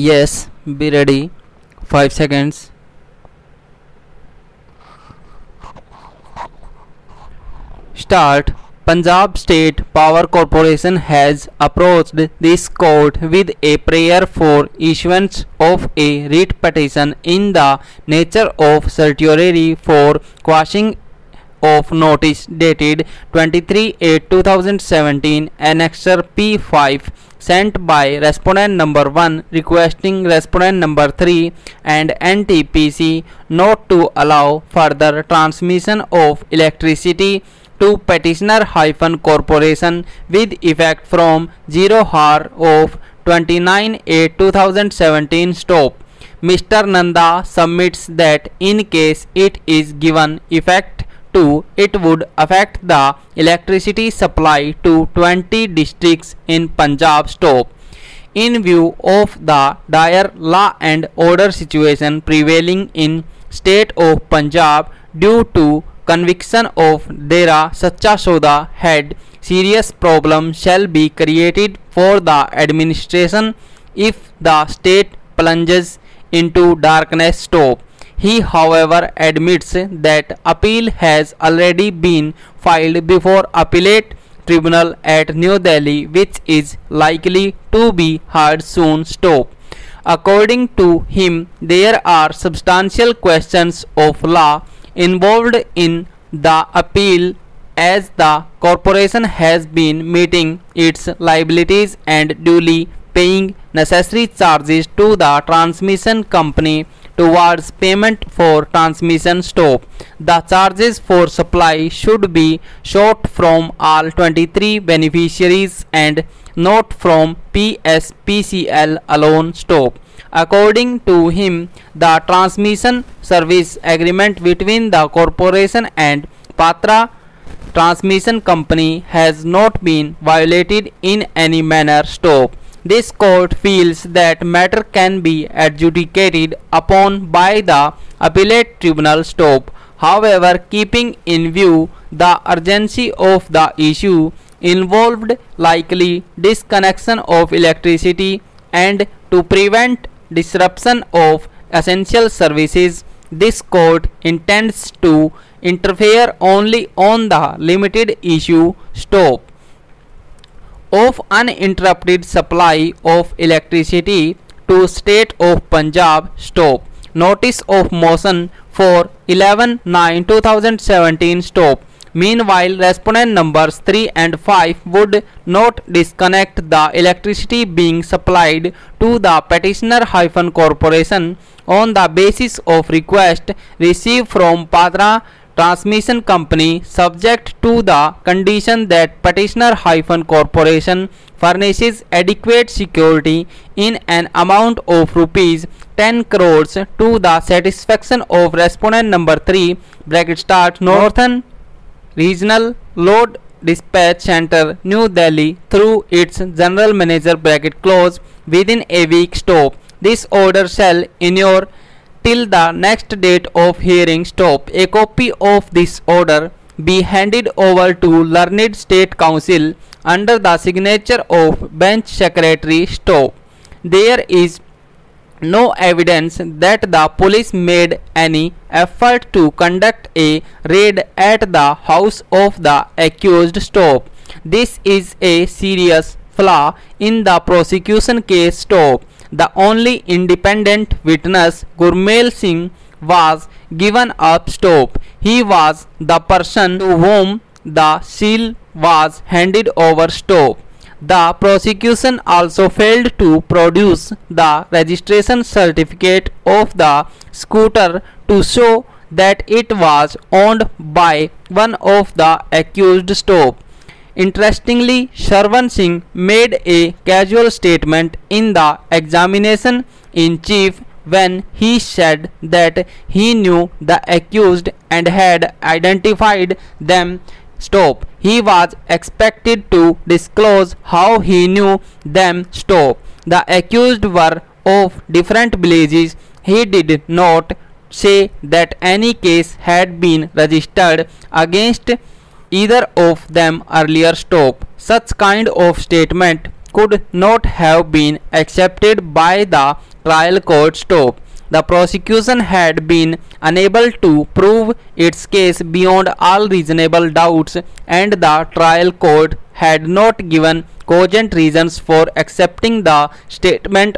Yes, be ready. 5 seconds. Start. Punjab State Power Corporation has approached this court with a prayer for issuance of a writ petition in the nature of certiorari for quashing of notice dated 23/8/2017 annexure P5 sent by respondent number 1 requesting respondent number 3 and NTPC not to allow further transmission of electricity to petitioner-corporation with effect from 0 hour of 29/8/2017 stop. Mr. Nanda submits that in case it is given effect to, it would affect the electricity supply to 20 districts in Punjab stop. In view of the dire law and order situation prevailing in state of Punjab due to conviction of Dera Sacha Soda had serious problem shall be created for the administration if the state plunges into darkness stop. He however admits that appeal has already been filed before appellate tribunal at New Delhi which is likely to be heard soon stop. According to him, there are substantial questions of law involved in the appeal as the corporation has been meeting its liabilities and duly paying necessary charges to the transmission company towards payment for transmission stop. The charges for supply should be sought from all 23 beneficiaries and not from PSPCL alone stop. According to him, the transmission service agreement between the corporation and Patra Transmission Company has not been violated in any manner stop. This court feels that matter can be adjudicated upon by the appellate tribunal stop. However, keeping in view the urgency of the issue involved likely disconnection of electricity and to prevent disruption of essential services, this court intends to interfere only on the limited issue stop of uninterrupted supply of electricity to state of Punjab stop. Notice of motion for 11/9/2017 stop. Meanwhile, respondent numbers 3 and 5 would not disconnect the electricity being supplied to the petitioner-corporation on the basis of request received from Patra Transmission Company subject to the condition that petitioner-corporation furnishes adequate security in an amount of rupees 10 crores to the satisfaction of respondent number 3 Northern Regional Load Dispatch Center, New Delhi through its General Manager within a week stop. This order shall inure till the next date of hearing stop. A copy of this order be handed over to Learned State Council under the signature of Bench Secretary stop. There is no evidence that the police made any effort to conduct a raid at the house of the accused stop. This is a serious flaw in the prosecution case stop. The only independent witness, Gurmail Singh, was given up stop. He was the person to whom the seal was handed over stop. The prosecution also failed to produce the registration certificate of the scooter to show that it was owned by one of the accused stop. Interestingly, Sharvan Singh made a casual statement in the examination in chief when he said that he knew the accused and had identified them stop. He was expected to disclose how he knew them stop. The accused were of different villages. He did not say that any case had been registered against either of them earlier stop. Such kind of statement could not have been accepted by the trial court stopped. The prosecution had been unable to prove its case beyond all reasonable doubts, and the trial court had not given cogent reasons for accepting the statement